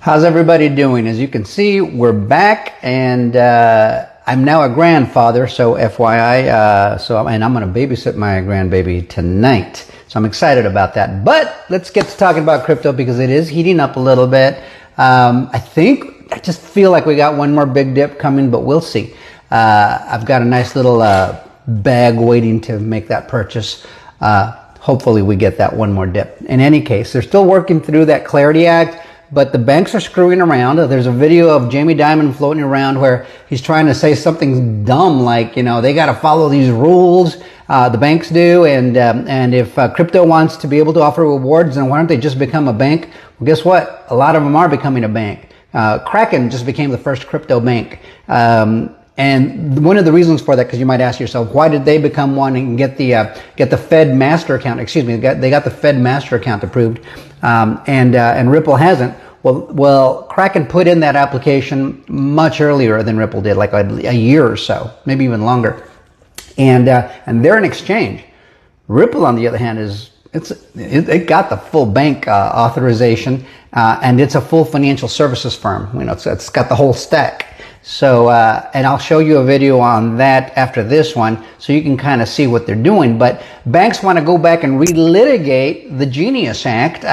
How's everybody doing? As you can see, we're back, and I'm now a grandfather, so FYI, and I'm going to babysit my grandbaby tonight. So I'm excited about that. But let's get to talking about crypto because it is heating up a little bit. I just feel like we got one more big dip coming, but we'll see. I've got a nice little bag waiting to make that purchase. Hopefully we get that one more dip. In any case, they're still working through that Clarity Act, but the banks are screwing around. There's a video of Jamie Dimon floating around where he's trying to say something dumb like, they got to follow these rules. The banks do, and if crypto wants to be able to offer rewards, then why don't they just become a bank? Well, guess what? A lot of them are becoming a bank. Kraken just became the first crypto bank. And one of the reasons for that, because you might ask yourself, why did they become one and get the Fed master account? Excuse me, they got the Fed master account approved, and Ripple hasn't. Well, Kraken put in that application much earlier than Ripple did, like a year or so, maybe even longer. And they're an exchange. Ripple, on the other hand, it got the full bank authorization, and it's a full financial services firm. It's got the whole stack. So, and I'll show you a video on that after this one so you can kind of see what they're doing. But banks want to go back and relitigate the Genius Act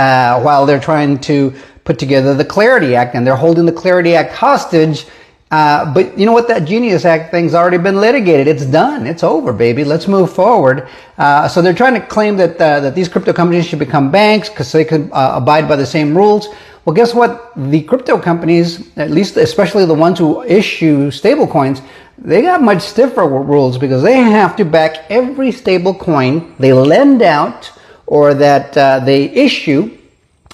while they're trying to put together the Clarity Act, and they're holding the Clarity Act hostage. But you know what? That Genius Act thing's already been litigated. It's done. It's over, baby. Let's move forward. So they're trying to claim that these crypto companies should become banks because they could abide by the same rules. Well, guess what? The crypto companies, at least especially the ones who issue stable coins, they got much stiffer rules because they have to back every stable coin they lend out or that they issue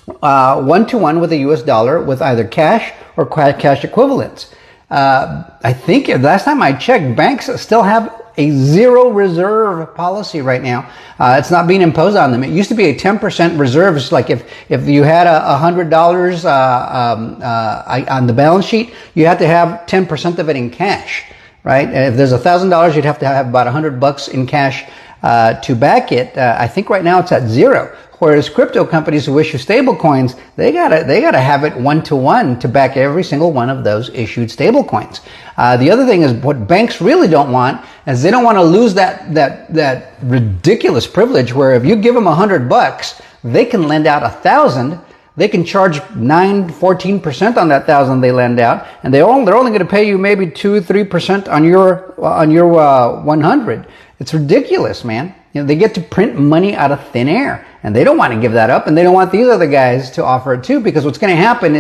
one-to-one with the US dollar with either cash or cash equivalents. I think last time I checked, banks still have a zero reserve policy right now. It's not being imposed on them. It used to be a 10% reserve. It's like if you had $100 on the balance sheet, you had to have 10% of it in cash, right? If there's $1,000, you'd have to have about $100 in cash to back it. I think right now it's at zero. Whereas crypto companies who issue stable coins, they gotta have it one-to-one to back every single one of those issued stable coins. The other thing is what banks really don't want is they don't want to lose that ridiculous privilege where if you give them $100, they can lend out 1,000. They can charge 14% on that 1,000 they lend out, and they're only going to pay you maybe 2-3% on your 100. It's ridiculous, man. They get to print money out of thin air, and they don't want to give that up, and they don't want these other guys to offer it too, because what's going to happen